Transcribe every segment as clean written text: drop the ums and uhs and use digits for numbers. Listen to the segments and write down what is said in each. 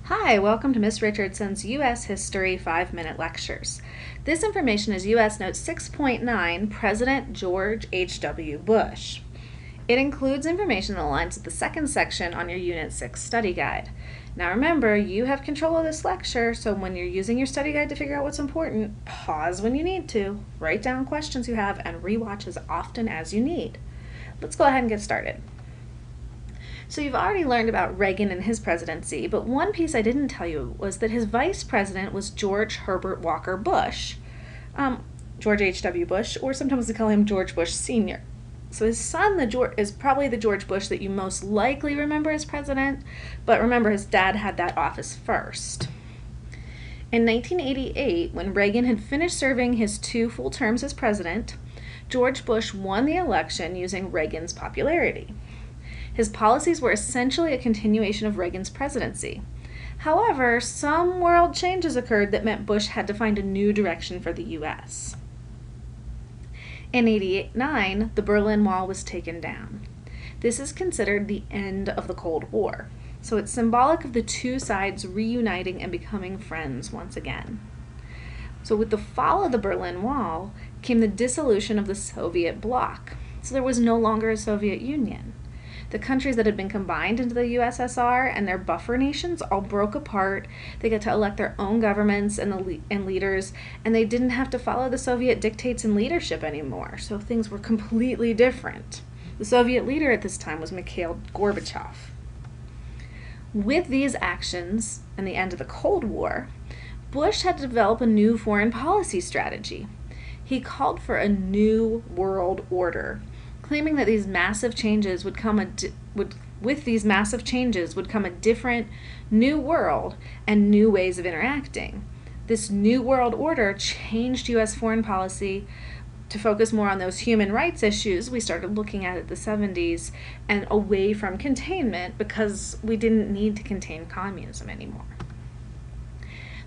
Hi, welcome to Miss Richardson's U.S. History 5-Minute Lectures. This information is U.S. Note 6.9, President George H.W. Bush. It includes information that aligns with the second section on your Unit 6 study guide. Now remember, you have control of this lecture, so when you're using your study guide to figure out what's important, pause when you need to, write down questions you have, and rewatch as often as you need. Let's go ahead and get started. So you've already learned about Reagan and his presidency, but one piece I didn't tell you was that his vice president was George Herbert Walker Bush, George H.W. Bush, or sometimes we call him George Bush Sr. So his son is probably the George Bush that you most likely remember as president, but remember his dad had that office first. In 1988, when Reagan had finished serving his 2 full terms as president, George Bush won the election using Reagan's popularity. His policies were essentially a continuation of Reagan's presidency. However, some world changes occurred that meant Bush had to find a new direction for the U.S. In 1989, the Berlin Wall was taken down. This is considered the end of the Cold War, so it's symbolic of the two sides reuniting and becoming friends once again. So with the fall of the Berlin Wall came the dissolution of the Soviet bloc, so there was no longer a Soviet Union. The countries that had been combined into the USSR and their buffer nations all broke apart. They got to elect their own governments and leaders, and they didn't have to follow the Soviet dictates and leadership anymore, so things were completely different. The Soviet leader at this time was Mikhail Gorbachev. With these actions and the end of the Cold War, Bush had to develop a new foreign policy strategy. He called for a new world order, claiming that these massive changes would come a different new world and new ways of interacting. This new world order changed U.S. foreign policy to focus more on those human rights issues we started looking at the 70s and away from containment because we didn't need to contain communism anymore.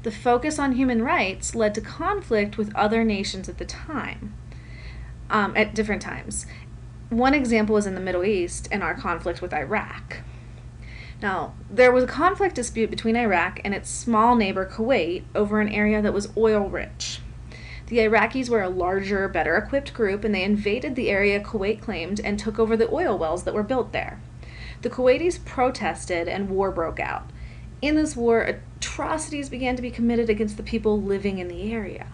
The focus on human rights led to conflict with other nations at the time, at different times. One example was in the Middle East and our conflict with Iraq. Now, there was a conflict dispute between Iraq and its small neighbor Kuwait over an area that was oil-rich. The Iraqis were a larger, better-equipped group, and they invaded the area Kuwait claimed and took over the oil wells that were built there. The Kuwaitis protested and war broke out. In this war, atrocities began to be committed against the people living in the area.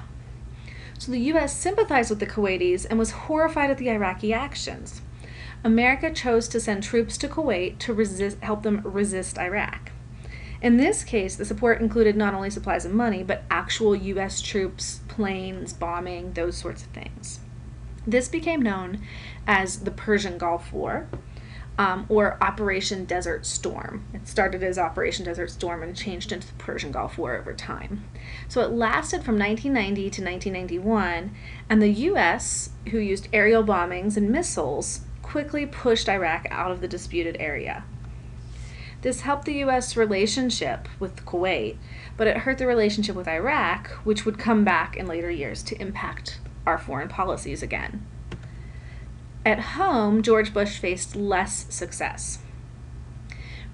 So the U.S. sympathized with the Kuwaitis and was horrified at the Iraqi actions. America chose to send troops to Kuwait to help them resist Iraq. In this case, the support included not only supplies of money, but actual U.S. troops, planes, bombing, those sorts of things. This became known as the Persian Gulf War, or Operation Desert Storm. It started as Operation Desert Storm and changed into the Persian Gulf War over time. So it lasted from 1990 to 1991, and the U.S., who used aerial bombings and missiles, quickly pushed Iraq out of the disputed area. This helped the U.S. relationship with Kuwait, but it hurt the relationship with Iraq, which would come back in later years to impact our foreign policies again. At home, George Bush faced less success.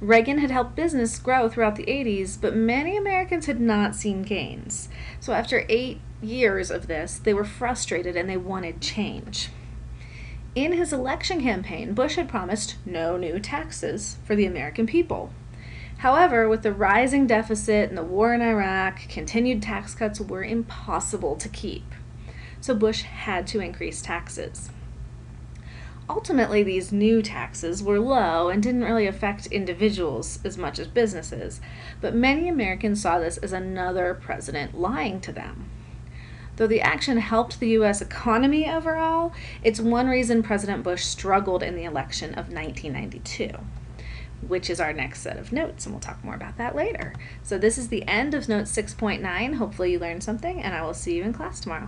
Reagan had helped business grow throughout the 80s, but many Americans had not seen gains. So after 8 years of this, they were frustrated and they wanted change. In his election campaign, Bush had promised no new taxes for the American people. However, with the rising deficit and the war in Iraq, continued tax cuts were impossible to keep. So Bush had to increase taxes. Ultimately, these new taxes were low and didn't really affect individuals as much as businesses, but many Americans saw this as another president lying to them. Though the action helped the U.S. economy overall, it's one reason President Bush struggled in the election of 1992, which is our next set of notes, and we'll talk more about that later. So this is the end of Note 6.9. Hopefully you learned something, and I will see you in class tomorrow.